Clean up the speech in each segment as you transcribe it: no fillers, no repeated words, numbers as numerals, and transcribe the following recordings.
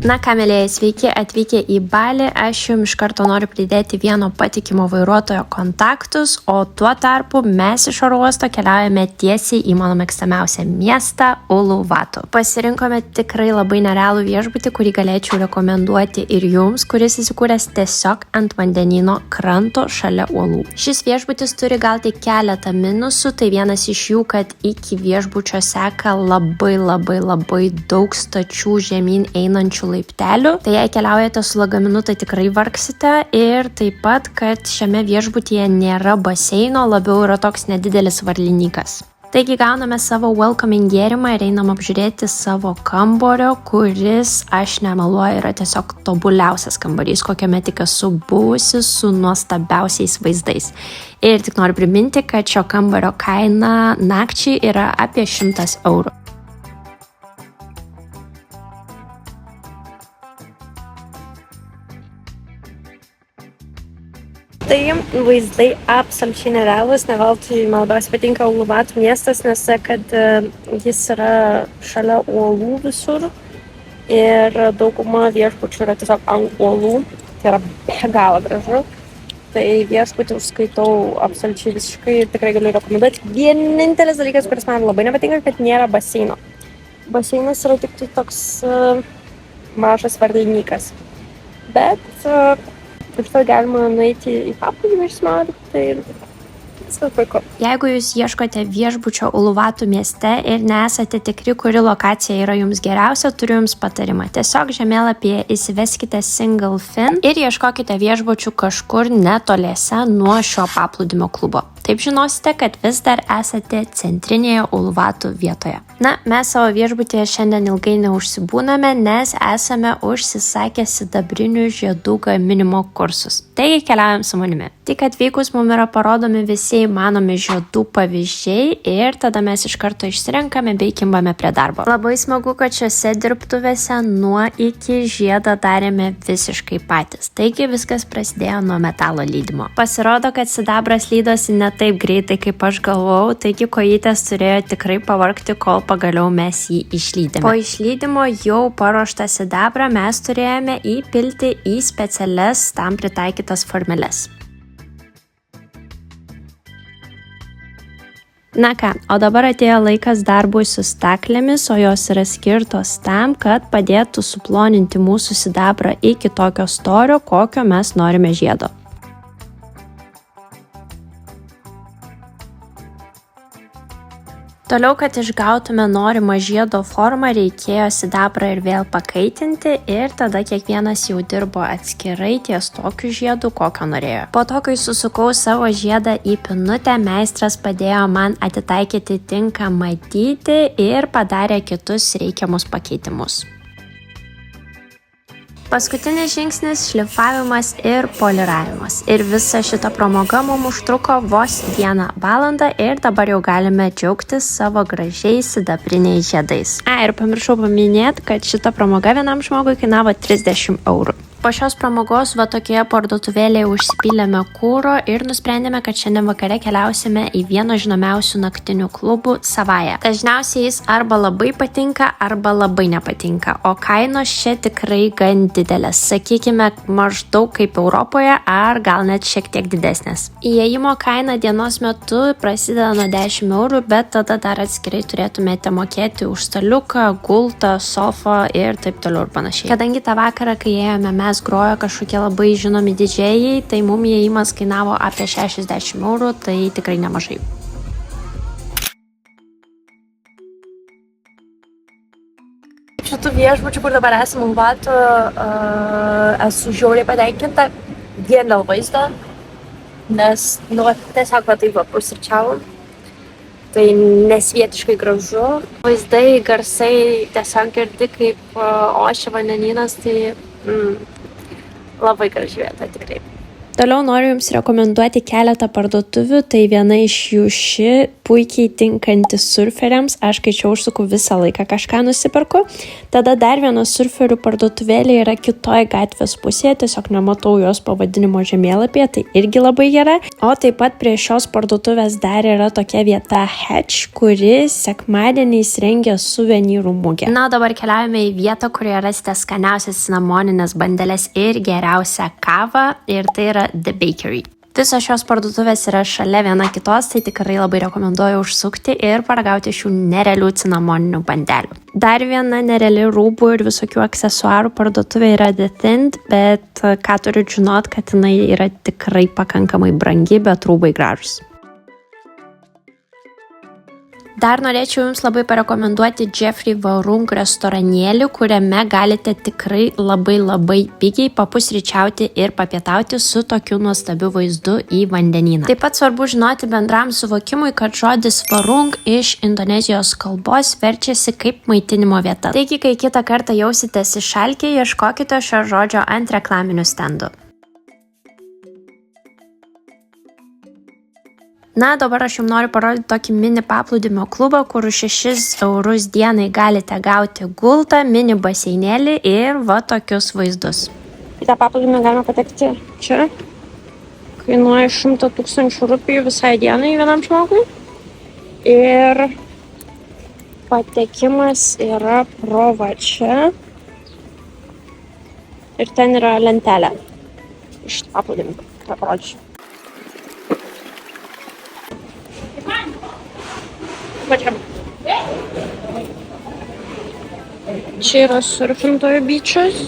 Na ką, mėlėjai, sveiki atvykę į Balį. Aš jums iš karto noriu pridėti vieno patikimo vairuotojo kontaktus, o tuo tarpu mes iš oro uosto keliaujame tiesiai į mano mėgstamiausią miestą Uluvatu. Pasirinkome tikrai labai nerealų viešbutį, kurį galėčiau rekomenduoti ir jums, kuris įsikūręs tiesiog ant vandenyno kranto šalia uolų. Šis viešbutis turi gal tik keletą minusų, tai vienas iš jų, kad iki viešbučio seka labai daug stačių žemyn einančių laiptelių, tai jei keliaujate su lagaminu, tai tikrai vargsite, ir taip pat, kad šiame viešbutyje nėra baseino, labiau yra toks nedidelis varlinykas. Taigi gauname savo welcoming gėrimą ir einam apžiūrėti savo kambario, kuris, aš nemeluoju, yra tiesiog tobuliausias kambarys, kokiame tik esu buvusi, su nuostabiausiais vaizdais. Ir tik noriu priminti, kad šio kambario kaina nakčiai yra apie 100 eurų. Tai vaizdai absoliučiai nerealūs, ne veltui man labiausiai patinka Uluvatu miestas, nes kad jis yra šalia uolų visur ir dauguma viešbučių yra tiesiog ant uolų, tai yra be galo gražu. Tai viešbutį užskaitau absoliučiai visiškai ir tikrai galiu rekomenduoti. Vienintelis dalykas, kuris man labai nepatinka, kad nėra baseino. Baseinas yra tik tai toks mažas varlinykas, bet iš to galima nueiti į paplūdimį išsmaudyti, tai viskas puiku. Jeigu jūs ieškote viešbučio Uluvatu mieste ir nesate tikri, kuri lokacija yra jums geriausia, turiu jums patarimą. Tiesiog žemėlapyje įsiveskite Single Fin ir ieškokite viešbučių kažkur netoliese nuo šio paplūdimio klubo. Taip žinosite, kad vis dar esate centrinėje Uluvatu vietoje. Na, mes savo viešbutyje šiandien ilgai neužsibūname, nes esame užsisakę sidabrinių žiedų gaminimo kursus. Taigi keliaujam su manimi. Tik atvykus mums yra parodomi visi įmanomi žiedų pavyzdžiai ir tada mes iš karto išsirenkame bei kimbame prie darbo. Labai smagu, kad šiose dirbtuvėse nuo iki žiedą darėme visiškai patys. Taigi viskas prasidėjo nuo metalo lydimo. Pasirodo, kad sidabras lydosi ne taip greitai, kaip aš galvojau, taigi kojytės turėjo tikrai pavargti, kol pagaliau mes jį išlydėme. Po išlydimo jau paruoštą sidabrą mes turėjome įpilti į specialias tam pritaikytas formeles. Na ką, o dabar atėjo laikas darbui su staklėmis, o jos yra skirtos tam, kad padėtų suploninti mūsų sidabrą iki tokio storio, kokio mes norime žiedo. Toliau, kad išgautume norimą žiedo formą, reikėjo sidabrą ir vėl pakaitinti ir tada kiekvienas jau dirbo atskirai ties tokiu žiedu, kokio norėjo. Po to, kai susukau savo žiedą į pinutę, meistras padėjo man atitaikyti tinkamą dydį ir padarė kitus reikiamus pakeitimus. Paskutinis žingsnis – šlifavimas ir poliravimas. Ir visa šita pramoga mums užtruko vos 1 valandą ir dabar jau galime džiaugtis savo gražiais sidabriniais žiedais. Ir pamiršau paminėti, kad šita pramoga vienam žmogui kainavo 30 eurų. Po šios pramogos tokioje parduotuvėlėje užsipylėme kuro ir nusprendėme, kad šiandien vakare keliausime į vieno žinomiausių naktinių klubų Savaja. Dažniausiai jis arba labai patinka, arba labai nepatinka, o kainos čia tikrai gan didelės. Sakykime, maždaug kaip Europoje, ar gal net šiek tiek didesnės. Įėjimo kaina dienos metu prasideda nuo 10 eurų, bet tada dar atskirai turėtumėte mokėti už staliuką, gultą, sofą ir taip toliau ir panašiai. Kadangi tą vakarą, kai ėjome, mes grojo kažkokie labai žinomi didžėjai, tai mum įėjimas kainavo apie 60 eurų, tai tikrai nemažai. Šitų viešbučių, kur dabar esame Uluvatu, esu žiauriai patenkinta vien dėl vaizdo, nes tiesiog taip pusryčiavom. Tai nesvietiškai gražu. Vaizdai, garsai tiesiog girdi, kaip ošia vandenynas, tai labai graži vieta tikrai. Toliau noriu jums rekomenduoti keletą parduotuvių, tai viena iš jų ši puikiai tinkantis surferiams, aš kai čia užsuku visą laiką kažką nusiperku. Tada dar viena surferių parduotuvėlė yra kitoj gatvės pusėje, tiesiog nematau jos pavadinimo žemėlapyje, tai irgi labai gera. O taip pat prie šios parduotuvės dar yra tokia vieta Hatch, kuri sekmadieniais rengia suvenyrų mugę. Na, dabar keliaujame į vietą, kurioje rasite skaniausias cinamoninės bandelės ir geriausią kavą, ir tai yra The Bakery. Visos šios parduotuvės yra šalia viena kitos, tai tikrai labai rekomenduoju užsukti ir paragauti šių nerealių cinamoninių bandelių. Dar viena nereali rūbų ir visokių aksesuarų parduotuvė yra The Thind, bet ką turiu žinot, kad jinai yra tikrai pakankamai brangi, bet rūbai gražus. Dar norėčiau Jums labai parekomenduoti Jeffrey Warung restoranėlį, kuriame galite tikrai labai pigiai papusryčiauti ir papietauti su tokiu nuostabiu vaizdu į vandenyną. Taip pat svarbu žinoti bendram suvokimui, kad žodis Warung iš Indonezijos kalbos verčiasi kaip maitinimo vieta. Taigi, kai kitą kartą jausitės išalkę, ieškokite šio žodžio ant reklaminių stendų. Na, dabar aš jums noriu parodyti tokį mini paplūdimio klubą, kur už 6 eurus dienai galite gauti gultą, mini baseinėlį ir va tokius vaizdus. Į tą paplūdimį galima patekti čia. Kainuoja 100 000 rupijų visai dienai vienam žmogui. Ir patekimas yra pro va čia. Ir ten yra lentelė iš paplūdimio. Ką parodžiu. Čia yra surfintojų beachas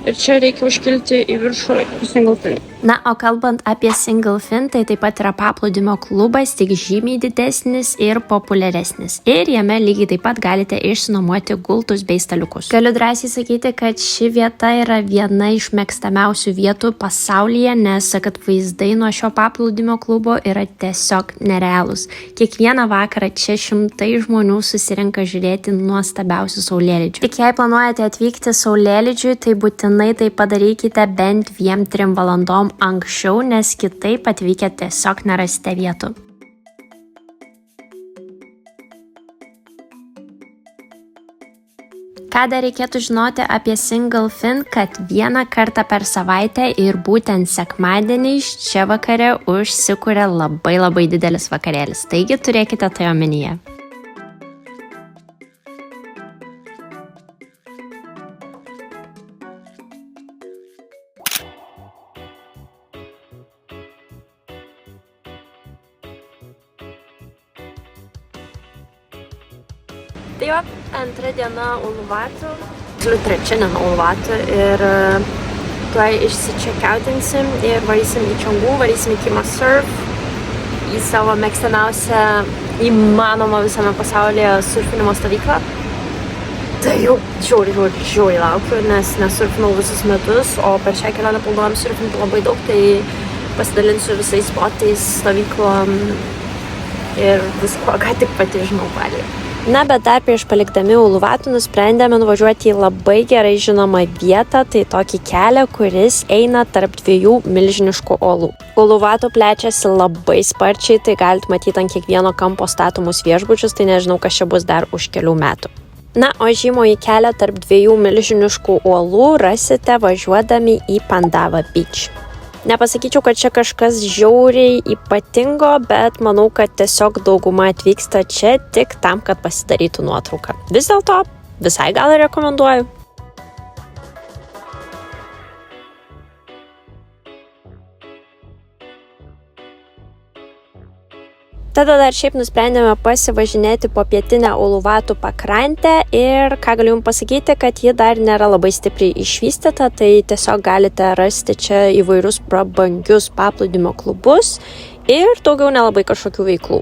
ir čia reikia užkilti į viršų į Single Fin. Na, o kalbant apie Single Fin, tai taip pat yra paplūdimio klubas, tik žymiai didesnis ir populiaresnis. Ir jame lygiai taip pat galite išsinuomoti gultus bei staliukus. Galiu drąsiai sakyti, kad ši vieta yra viena iš mėgstamiausių vietų pasaulyje, nes kad vaizdai nuo šio paplūdimio klubo yra tiesiog nerealūs. Kiekvieną vakarą čia šimtai žmonių susirenka žiūrėti nuostabiausių saulėlydžių. Tik jei planuojate atvykti saulėlydžiui, tai būtinai tai padarykite bent 2-3 valandom anksčiau, nes kitaip atvykę tiesiog nerasite vietų. Ką dar reikėtų žinoti apie Single Fin, kad vieną kartą per savaitę ir būtent sekmadieniais čia vakare užsikuria labai didelis vakarėlis, taigi turėkite tai omenyje. Tai va, antra diena Uluwatu, trečia diena Uluwatu ir tuoj išsičekiautinsim ir varysim į Canggu, varysim į Kima Surf, į savo mėgstamiausią įmanomą visame pasaulyje surfinimo stovyklą. Tai jau žiauriai laukiu, nes nesurfinau visus metus, o per šią kelionę planuojam surfinti labai daug, tai pasidalinsiu visais spotais, stovyklom ir visko, ką tik pati žinau Balyje. Na, bet dar prieš palikdami Uluwatu nusprendėme nuvažiuoti į labai gerai žinomą vietą, tai tokį kelią, kuris eina tarp 2 milžiniškų uolų. Uluwatu plečiasi labai sparčiai, tai galite matyti ant kiekvieno kampo statomus viešbučius, tai nežinau, kas čia bus dar už kelių metų. Na, o žymųjį kelią tarp 2 milžiniškų uolų rasite važiuodami į Pandava Beach. Nepasakyčiau, kad čia kažkas žiauriai ypatingo, bet manau, kad tiesiog dauguma atvyksta čia tik tam, kad pasidarytų nuotrauką. Vis dėlto, visai gal ir rekomenduoju. Tada dar šiaip nusprendėme pasivažinėti po pietinę Uluwatu pakrantę ir ką galiu jums pasakyti, kad ji dar nėra labai stipriai išvystyta, tai tiesiog galite rasti čia įvairius prabangius paplūdimio klubus ir daugiau nelabai kažkokių veiklų.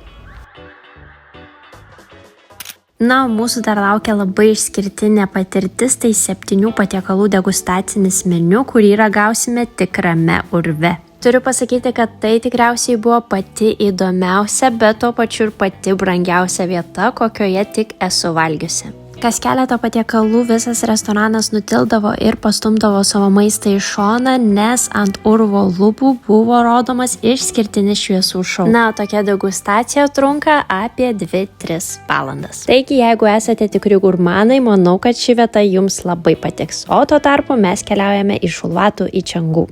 Na, mūsų dar laukia labai išskirtinė patirtis, tai 7 patiekalų degustacinis meniu, kurį ragausime tikrame urve. Turiu pasakyti, kad tai tikriausiai buvo pati įdomiausia, bet tuo pačiu ir pati brangiausia vieta, kokioje tik esu valgiusi. Kas keletą patiekalų visas restoranas nutildavo ir pastumdavo savo maistą į šoną, nes ant urvo lubų buvo rodomas išskirtinis šviesų šou. Na, tokia degustacija trunka apie 2-3 valandas. Taigi, jeigu esate tikri gurmanai, manau, kad ši vieta jums labai patiks. O tuo tarpu mes keliaujame iš Uluvatų į Čengų.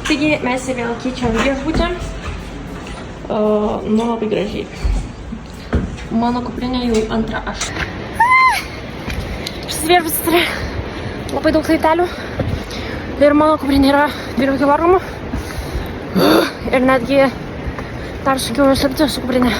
Taigi, mes vėl keičiam viešbutį. Nu, labai gražiai. Mano kuprinė jau antra aš. Šis viešbutis turi labai daug laiptelių. Ir mano kuprinė yra 12 kg. Ir netgi dar sunkiau nusilpti su kuprinė.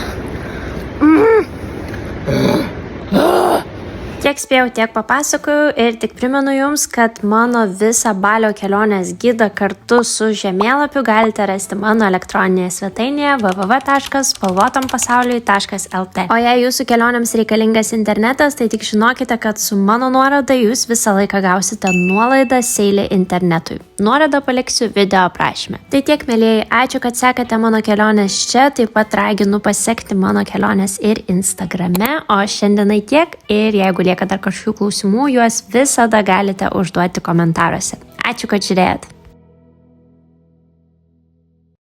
Tiek spėjau, tiek papasakojau ir tik primenu jums, kad mano visą Balio kelionės gidą kartu su žemėlapiu galite rasti mano elektroninėje svetainėje www.spalvotampasauliui.lt. O jei jūsų kelionėms reikalingas internetas, tai tik žinokite, kad su mano nuoroda jūs visą laiką gausite nuolaidą Seilį internetui. Nuorodą paliksiu video aprašyme. Tai tiek, mielieji, ačiū, kad sekate mano kelionės čia, taip pat raginu pasekti mano kelionės ir Instagrame, o šiandienai tiek ir jeigu lieka dar kažkokių klausimų, juos visada galite užduoti komentaruose. Ačiū, kad žiūrėjot.